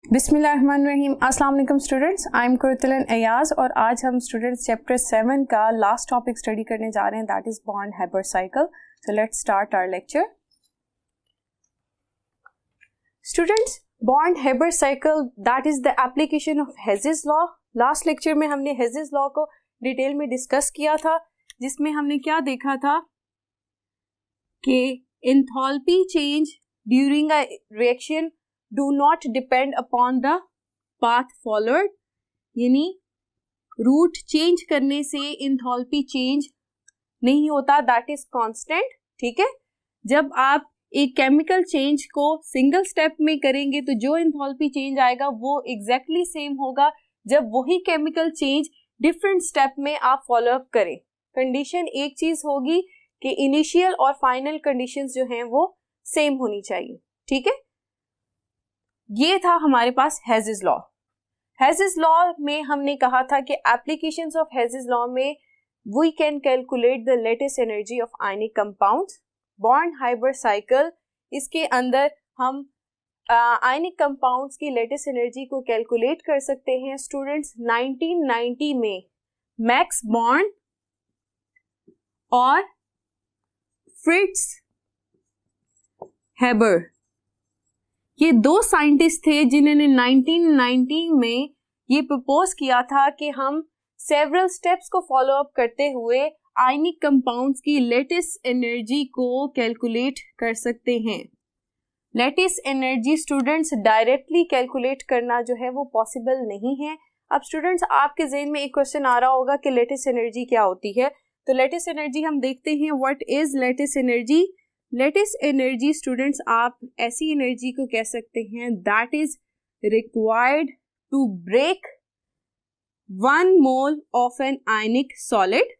बिस्मिल्लाहिर्रहमानिर्रहीम। अस्सलाम वालेकुम स्टूडेंट्स, आई एम कुरतलन अयाज और आज हम स्टूडेंट्स चैप्टर 7 का लास्ट टॉपिक स्टडी करने जा रहे हैं, that is Born Haber cycle. So let's start our lecture. Students, Born Haber cycle that is the application of Hess's law. Last lecture में हमने हेज़ेस लॉ को डिटेल में डिस्कस किया था, जिसमें हमने क्या देखा था कि enthalpy change during a reaction do not depend upon the path followed, यानी रूट चेंज करने से एंथैल्पी चेंज नहीं होता, दैट इज कांस्टेंट। ठीक है, जब आप एक केमिकल चेंज को सिंगल स्टेप में करेंगे तो जो एंथैल्पी चेंज आएगा वो एग्जैक्टली सेम होगा जब वही केमिकल चेंज डिफरेंट स्टेप में आप फॉलो अप करें। कंडीशन एक चीज होगी कि इनिशियल और फाइनल कंडीशंस जो हैं वो सेम होनी चाहिए। ठीक है, ये था हमारे पास हेज़ेस लॉ। हेज़ेस लॉ में हमने कहा था कि एप्लीकेशंस ऑफ हेज़ेस लॉ में we can calculate the lattice energy of ionic compounds. Born Haber cycle, इसके अंदर हम आयनिक कंपाउंड्स की लेटेस्ट एनर्जी को कैलकुलेट कर सकते हैं। स्टूडेंट्स, 1990 में मैक्स बॉर्न और फ्रिट्ज हेबर, ये दो साइंटिस्ट थे जिन्होंने 1990 में ये प्रपोज किया था कि हम सेवरल स्टेप्स को फॉलो अप करते हुए आयनिक कंपाउंड्स की लेटेस्ट एनर्जी को कैलकुलेट कर सकते हैं। Latest energy students directly calculate करना जो है वो पॉसिबल नहीं है। अब स्टूडेंट्स, आपके ज़हन में एक क्वेश्चन आ रहा होगा कि लेटेस्ट एनर्जी क्या होती है। तो लेटेस्ट एनर्जी हम देखते हैं, what is lattice energy. Lattice energy students, आप ऐसी एनर्जी को कह सकते हैं that is required to break 1 mole of an ionic solid.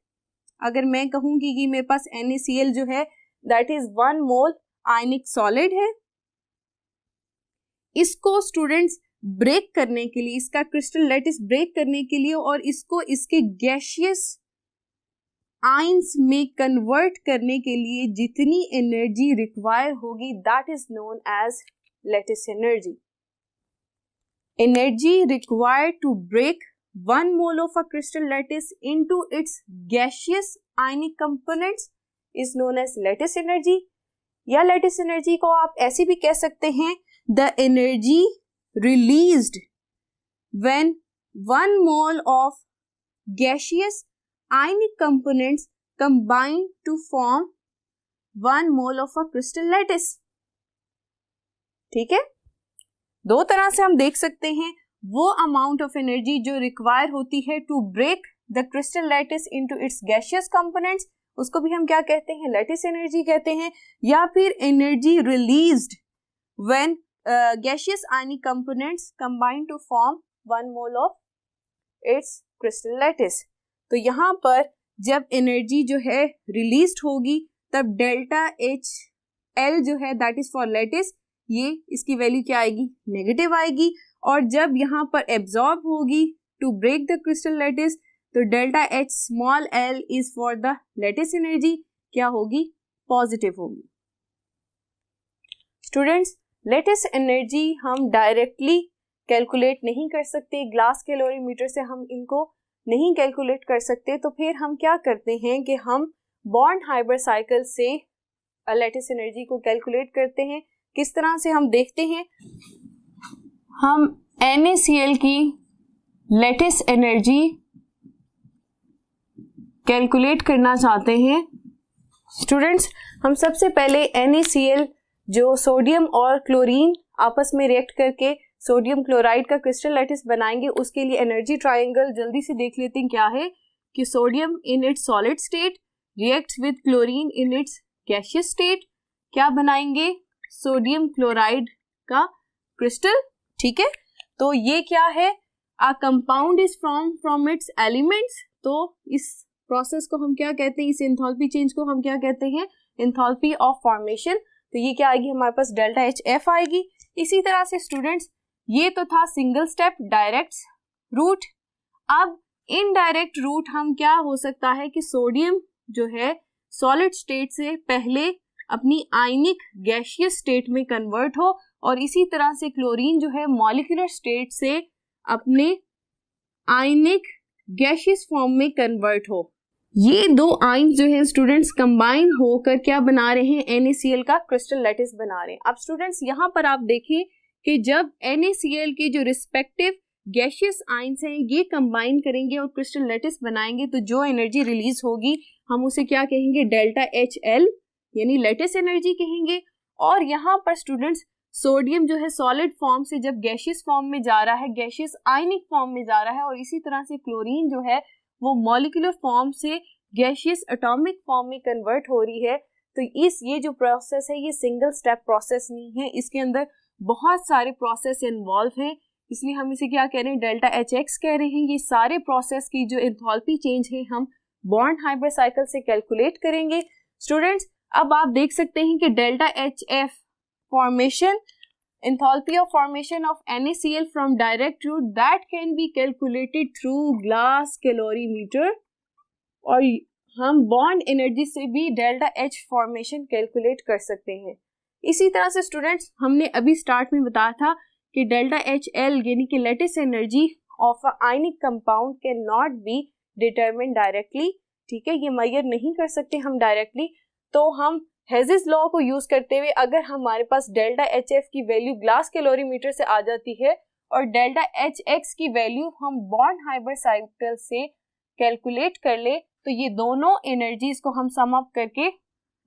अगर मैं कहूंगी कि मेरे पास NaCl जो है that is 1 mole ionic solid है, इसको स्टूडेंट्स ब्रेक करने के लिए, इसका क्रिस्टल लैटिस ब्रेक करने के लिए और इसको इसके गैसियस आयंस में कन्वर्ट करने के लिए जितनी एनर्जी रिक्वायर होगी that is known as lattice energy. Energy required to break 1 mole of a crystal lattice into its gaseous ionic components is known as lattice energy. या लेटिस एनर्जी को आप ऐसे भी कह सकते हैं, the energy released when 1 mole of gaseous ionic components combine to form 1 mole of a crystal lattice। ठीक है, दो तरह से हम देख सकते हैं वो अमाउंट ऑफ एनर्जी जो रिक्वायर होती है to break the crystal lattice into its gaseous components, उसको भी हम क्या कहते हैं, लेटिस एनर्जी कहते हैं। या फिर energy released when gaseous ionic components combine to form 1 mole of its crystal lattice. तो यहाँ पर जब एनर्जी जो है रिलीज्ड होगी तब डेल्टा एच एल जो है दैट इज फॉर लैटिस, ये इसकी वैल्यू क्या आएगी, नेगेटिव आएगी। और जब यहाँ पर एब्जॉर्ब होगी to break the crystal lattice तो delta H small L is for the lattice energy, क्या होगी, पॉजिटिव होगी। स्टूडेंट्स, लेटिस एनर्जी हम डायरेक्टली कैलकुलेट नहीं कर सकते, ग्लास कैलोरीमीटर से हम इनको नहीं कैलकुलेट कर सकते। तो फिर हम क्या करते हैं कि हम बॉन्ड-हाइबर साइकिल से लेटिस एनर्जी को कैलकुलेट करते हैं। किस तरह से हम देखते हैं, हम NaCl की लेटिस एनर्जी कैलकुलेट करना चाहते हैं। स्टूडेंट्स, हम सबसे पहले NaCl जो सोडियम और क्लोरीन आपस में रिएक्ट करके सोडियम क्लोराइड का क्रिस्टल लैटिस बनाएंगे, उसके लिए एनर्जी ट्रायंगल जल्दी से देख लेते हैं क्या है कि sodium in its solid state reacts with chlorine in its gaseous state, क्या बनाएंगे, सोडियम क्लोराइड का क्रिस्टल। ठीक है, तो ये क्या है, a compound is from its elements. तो इस प्रोसेस को हम क्या कहते हैं, इस एंथैल्पी चेंज को हम क्या कहते हैं, एंथैल्पी ऑफ फॉर्मेशन। तो ये क्या आएगी, हमारे पास डेल्टा एच एफ आएगी। इसी तरह से स्टूडेंट्स, ये तो था सिंगल स्टेप डायरेक्ट रूट। अब इनडायरेक्ट रूट हम क्या हो सकता है कि सोडियम जो है सॉलिड स्टेट से पहले अपनी आयनिक गैशियस स्टेट में कन्वर्ट हो और इसी तरह से क्लोरीन जो है मॉलिक्यूलर स्टेट से अपने आयनिक गैशियस फॉर्म में कन्वर्ट हो। ये दो आयन्स जो हैं स्टूडेंट्स कंबाइन होकर क्या बना रहे हैं, NaCl का क्रिस्टल लैटिस बना रहे हैं। अब स्टूडेंट्स यहाँ पर आप देखें कि जब NaCl के जो रिस्पेक्टिव गैशियस आयन्स हैं ये कंबाइन करेंगे और क्रिस्टल लैटिस बनाएंगे तो जो एनर्जी रिलीज होगी हम उसे क्या कहेंगे, डेल्टा HL यानी लैटिस एनर्जी कहेंगे। और यहाँ पर स्टूडेंट्स सोडियम जो है सॉलिड फॉर्म से जब गैशियस फॉर्म में जा रहा है, गैशियस आयनिक फॉर्म में जा रहा है, और इसी तरह से क्लोरीन जो है वो मॉलिक्यूलर फॉर्म से गैशियस एटॉमिक फॉर्म में कन्वर्ट हो रही है। तो ये जो प्रोसेस है ये सिंगल स्टेप प्रोसेस नहीं है, इसके अंदर बहुत सारे प्रोसेस इन्वॉल्व हैं, इसलिए हम इसे क्या कह रहे हैं, डेल्टा HX कह रहे हैं। ये सारे प्रोसेस की जो एंथैल्पी चेंज है हम बॉन्ड हाइब्रिड साइकिल से कैलकुलेट करेंगे। स्टूडेंट्स अब आप देख सकते हैं कि delta HF formation, enthalpy of formation of NaCl from direct route that can be calculated through glass calorimeter, और हम बॉन्ड एनर्जी से भी डेल्टा H फॉर्मेशन कैलकुलेट कर सकते हैं। इसी तरह से स्टूडेंट्स हमने अभी स्टार्ट में बताया था कि डेल्टा HL यानी कि lattice energy of a ionic compound can not be determine directly, ठीक है, ये मेजर नहीं कर सकते हम डायरेक्टली। तो हम हेजिस लॉ को यूज करते हुए अगर हमारे पास डेल्टा HF की वैल्यू ग्लास कैलोरीमीटर से आ जाती है और डेल्टा HX की वैल्यू हम बॉन्ड हाइब्रिड साइकिल से कैलकुलेट कर ले तो ये दोनों एनर्जीज को हम सम अप करके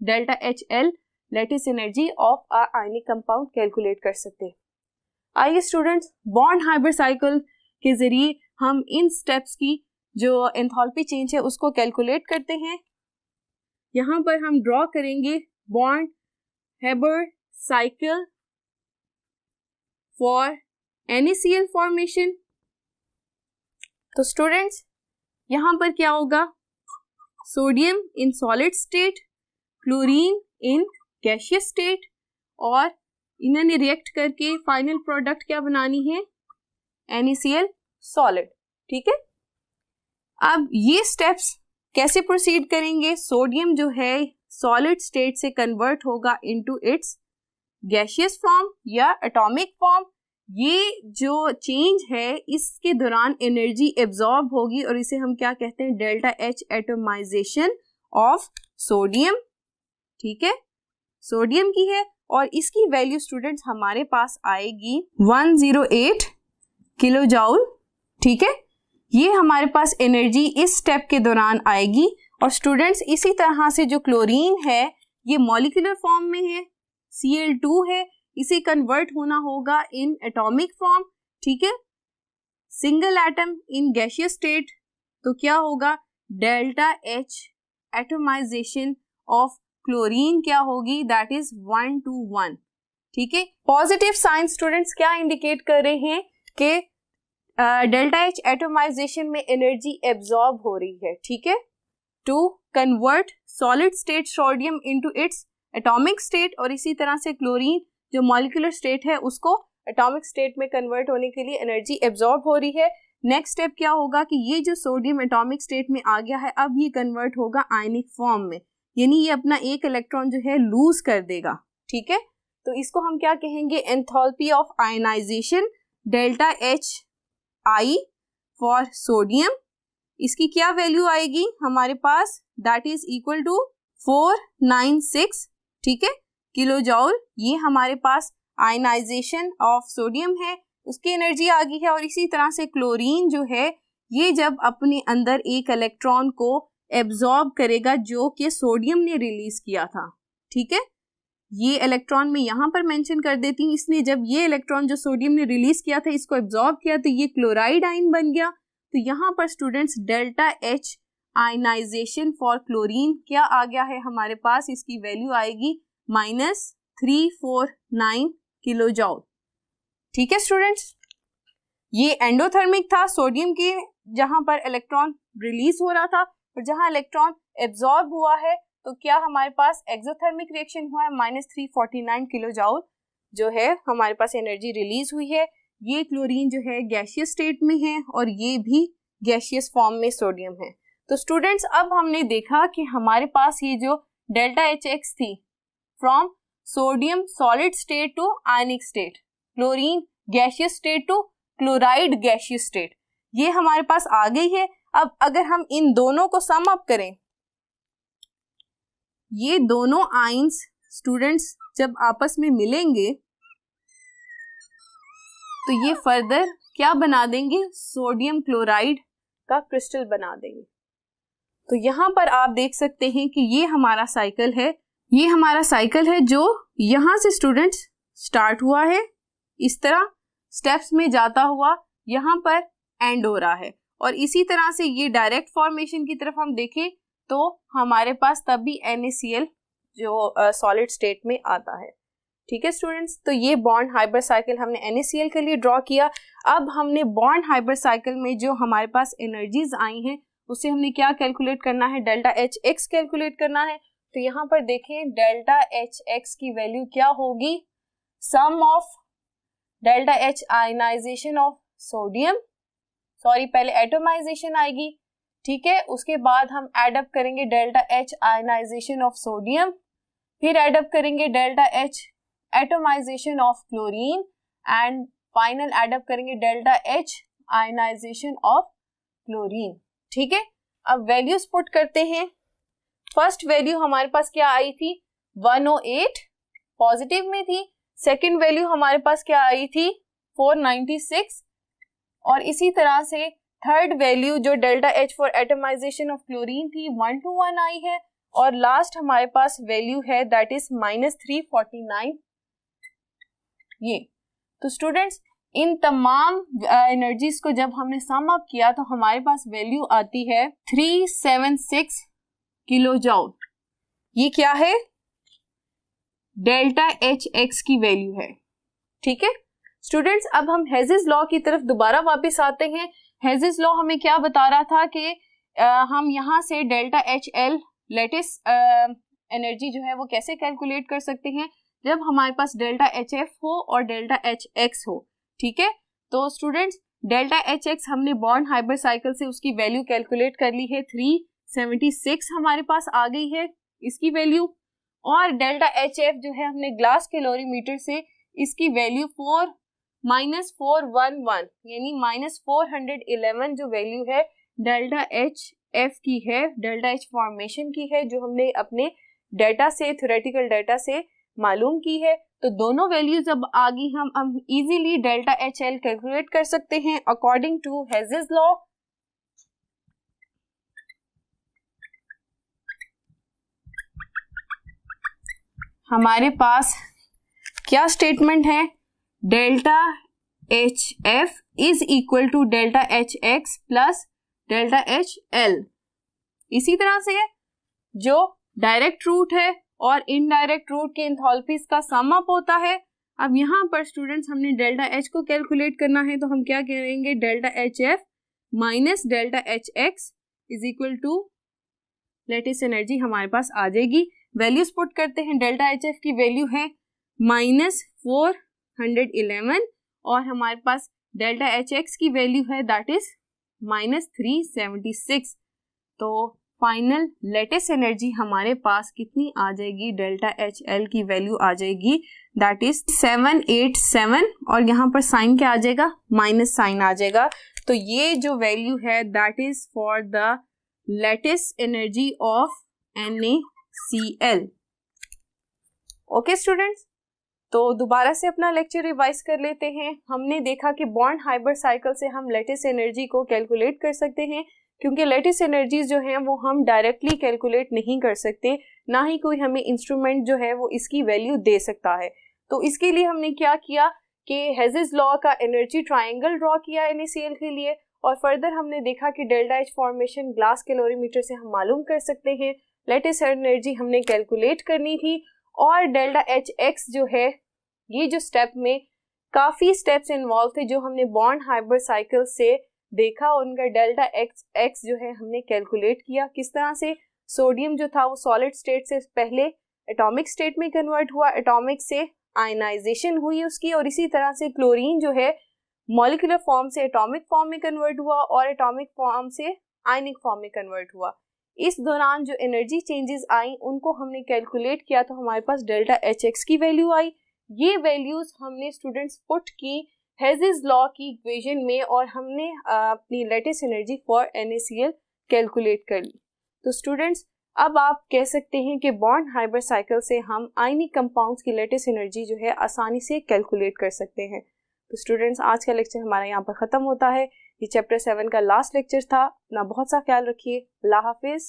delta HL lattice energy of a ionic compound calculate कर सकते हैं। आइए स्टूडेंट्स बॉन्ड हाइब्रिड साइकिल के जरिए हम इन स्टेप्स की जो एंथैल्पी चेंज है उसको कैलकुलेट करते हैं। यहाँ पर हम ड्रॉ करेंगे bond hybrid cycle for NaCl formation. तो स्टूडेंट्स यहाँ पर क्या होगा, sodium in solid state, chlorine in gaseous state, और इन्होंने रिएक्ट करके फाइनल प्रोडक्ट क्या बनानी है, NaCl सॉलिड, ठीक है। अब ये स्टेप्स कैसे प्रोसीड करेंगे, सोडियम जो है सॉलिड स्टेट से कन्वर्ट होगा इनटू इट्स गैसियस फॉर्म या एटॉमिक फॉर्म। ये जो चेंज है इसके दौरान एनर्जी एब्जॉर्ब होगी और इसे हम क्या कहते हैं, delta H atomisation of sodium, ठीक है, सोडियम की है और इसकी वैल्यू स्टूडेंट्स हमारे पास आएगी 108 किलो जूल, ठीक है। ये हमारे पास एनर्जी इस स्टेप के दौरान आएगी। और स्टूडेंट्स इसी तरह से जो क्लोरीन है ये मॉलिक्यूलर फॉर्म में है, Cl2 है, इसे कन्वर्ट होना होगा इन एटॉमिक फॉर्म, ठीक है, single atom in gaseous state. तो क्या होगा, delta H atomisation of chlorine क्या होगी, दैट इज 1 to 1, ठीक है। पॉजिटिव साइन स्टूडेंट्स क्या इंडिकेट कर रहे हैं कि डेल्टा H एटमाइजेशन में एनर्जी एब्जॉर्ब हो रही है, ठीक है, to convert solid state sodium into its atomic state, और इसी तरह से क्लोरीन जो मॉलिक्यूलर स्टेट है उसको एटॉमिक स्टेट में कन्वर्ट होने के लिए एनर्जी एब्जॉर्ब हो रही है। नेक्स्ट स्टेप क्या होगा कि ये जो सोडियम एटॉमिक स्टेट में आ गया है अब ये कन्वर्ट होगा आयनिक फॉर्म में, यानी ये अपना एक इलेक्ट्रॉन जो है लूज कर देगा, ठीक है। तो इसको हम क्या कहेंगे, enthalpy of ionisation delta HI for sodium. इसकी क्या वैल्यू आएगी हमारे पास, दैट इज इक्वल टू 496, ठीक है, किलो जूल। ये हमारे पास आयनाइजेशन ऑफ सोडियम है, उसकी एनर्जी आ गई है। और इसी तरह से क्लोरीन जो है ये जब अपने अंदर एक इलेक्ट्रॉन को एब्जॉर्ब करेगा जो कि सोडियम ने रिलीज किया था, ठीक है, ये इलेक्ट्रॉन मैं यहाँ पर मेंशन कर देती हूँ। इसने जब ये इलेक्ट्रॉन जो सोडियम ने रिलीज किया था इसको एब्जॉर्ब किया तो ये क्लोराइड आयन बन गया। तो यहाँ पर students delta H ionisation for chlorine क्या आ गया है हमारे पास, इसकी वैल्यू आएगी -349 किलो जूल, ठीक है स्टूडेंट्स। ये एंडोथर्मिक था, सोडियम के जहां पर इलेक्ट्रॉन रिलीज हो रहा था और जहां इलेक्ट्रॉन एब्जॉर्ब हुआ है तो क्या हमारे पास एक्सोथर्मिक रिएक्शन हुआ है, -349 किलो जूल जो है हमारे पास एनर्जी रिलीज हुई है। ये क्लोरीन जो है गैसियस स्टेट में है और ये भी गैसियस फॉर्म में सोडियम है। तो स्टूडेंट्स अब हमने देखा कि हमारे पास ये जो डेल्टा HX थी from sodium solid state to ionic state, chlorine gaseous state to chloride gaseous state, ये हमारे पास आ गई है। अब अगर हम इन दोनों को सम अप करें, ये दोनों आयंस स्टूडेंट्स जब आपस में मिलेंगे तो ये फर्दर क्या बना देंगे, सोडियम क्लोराइड का क्रिस्टल बना देंगे। तो यहां पर आप देख सकते हैं कि ये हमारा साइकिल है, ये हमारा साइकिल है जो यहां से स्टूडेंट्स स्टार्ट हुआ है, इस तरह स्टेप्स में जाता हुआ यहां पर एंड हो रहा है, और इसी तरह से ये डायरेक्ट फॉर्मेशन की तरफ हम देखें तो हमारे पास तब भी NaCl जो सॉलिड स्टेट में आता है। ठीक है स्टूडेंट्स, तो ये बॉन्ड हाइब्रिड साइकिल हमने NaCl के लिए ड्रॉ किया। अब हमने बॉन्ड हाइब्रिड साइकिल में जो हमारे पास एनर्जीज आई हैं उसे हमने क्या कैलकुलेट करना है, डेल्टा HX कैलकुलेट करना है। तो यहाँ पर देखें डेल्टा HX की वैल्यू क्या होगी, sum of delta H ionization of sodium, sorry पहले एटोमाइजेशन आएगी, ठीक है, उसके बाद हम एडअप करेंगे delta H ionization of sodium, फिर एडअप करेंगे delta H atomization of chlorine and final add up करेंगे delta H ionization of chlorine. ठीक है, अब वैल्यूज पुट करते हैं। फर्स्ट वैल्यू हमारे पास क्या आई थी, 108 पॉजिटिव में थी। सेकंड वैल्यू हमारे पास क्या आई थी, 496, और इसी तरह से थर्ड वैल्यू जो delta H for atomisation of chlorine थी 121 आई है, और लास्ट हमारे पास वैल्यू है दैट इज -349 ये। तो स्टूडेंट्स इन तमाम एनर्जीज को जब हमने सम अप किया तो हमारे पास वैल्यू आती है 376 किलो जूल। ये क्या है, डेल्टा HX की वैल्यू है। ठीक है स्टूडेंट्स, अब हम हेजेस लॉ की तरफ दोबारा वापस आते हैं। हेजेस लॉ हमें क्या बता रहा था कि हम यहाँ से डेल्टा HL लेटिस एनर्जी जो है वो कैसे कैलकुलेट कर सकते हैं, जब हमारे पास डेल्टा HF हो और डेल्टा HX हो। ठीक है, तो स्टूडेंट्स डेल्टा HX हमने बॉन्ड हाइब्रिड साइकिल से उसकी वैल्यू कैलकुलेट कर ली है, 376 हमारे पास आ गई है इसकी वैल्यू, और डेल्टा HF जो है हमने ग्लास कैलोरीमीटर से इसकी वैल्यू -411 यानी -411 जो वैल्यू है डेल्टा HF की है, डेल्टा H फॉर्मेशन की है, जो हमने अपने डेटा से थ्योरेटिकल डेटा से मालूम की है। तो दोनों वैल्यूज अब आ गई, हम इजीली डेल्टा HL कैलकुलेट कर सकते हैं अकॉर्डिंग टू हेजेस लॉ। हमारे पास क्या स्टेटमेंट है, delta HF is equal to delta HX plus delta HL। इसी तरह से जो डायरेक्ट रूट है और इनडायरेक्ट रूट के एंथैल्पीज का सम अप होता है। अब यहाँ पर स्टूडेंट्स हमने डेल्टा H को कैलकुलेट करना है, तो हम क्या करेंगे, delta HF minus delta HX is equal to lattice energy हमारे पास आ जाएगी। वैल्यूज पुट करते हैं, डेल्टा HF की वैल्यू है -411 और हमारे पास डेल्टा HX की वैल्यू है दैट इज -376। तो फाइनल लेटिस एनर्जी हमारे पास कितनी आ जाएगी, डेल्टा HL की वैल्यू आ जाएगी दैट इज 787, और यहाँ पर साइन क्या आ जाएगा, माइनस साइन आ जाएगा। तो ये जो वैल्यू है that is for the lattice energy of NaCl। Okay students, तो दोबारा से अपना लेक्चर रिवाइज कर लेते हैं। हमने देखा कि बॉन्ड हाइब्रिड साइकिल से हम लेटिस एनर्जी को कैलकुलेट कर सकते हैं, क्योंकि लेटिस एनर्जीज जो हैं वो हम डायरेक्टली कैलकुलेट नहीं कर सकते, ना ही कोई हमें इंस्ट्रूमेंट जो है वो इसकी वैल्यू दे सकता है। तो इसके लिए हमने क्या किया कि हेजेस लॉ का एनर्जी ट्राइंगल ड्रॉ किया NaCl के लिए, और फर्दर हमने देखा कि delta H formation glass calorimeter से हम मालूम कर सकते हैं। लेटिस एनर्जी हमने कैलकुलेट करनी थी, और डेल्टा HX जो है ये जो स्टेप में काफ़ी स्टेप्स इन्वॉल्व थे जो हमने बॉन्ड हाइब्रिड साइकिल से देखा, उनका डेल्टा X जो है हमने कैलकुलेट किया। किस तरह से सोडियम जो था वो सॉलिड स्टेट से पहले एटॉमिक स्टेट में कन्वर्ट हुआ, एटॉमिक से आयनाइजेशन हुई उसकी, और इसी तरह से क्लोरीन जो है मॉलिक्यूलर फॉर्म से एटॉमिक फॉर्म में कन्वर्ट हुआ और एटॉमिक फॉर्म से आयनिक फॉर्म में कन्वर्ट हुआ। इस दौरान जो एनर्जी चेंजेस आई उनको हमने कैलकुलेट किया तो हमारे पास डेल्टा एच एक्स की वैल्यू आई। ये वैल्यूज हमने स्टूडेंट्स पुट की हेज़ेस लॉ की इक्वेशन में और हमने अपनी lattice energy for NaCl calculate कर ली। तो स्टूडेंट्स अब आप कह सकते हैं कि बॉन्ड हाइब्रिड साइकिल से हम आयनिक कंपाउंड्स की लेटिस एनर्जी जो है आसानी से कैलकुलेट कर सकते हैं। तो स्टूडेंट्स आज का लेक्चर हमारा यहाँ पर ख़त्म होता है। ये चैप्टर 7 का लास्ट लेक्चर था। अपना बहुत सा ख्याल रखिए। अल्लाह हाफिज़।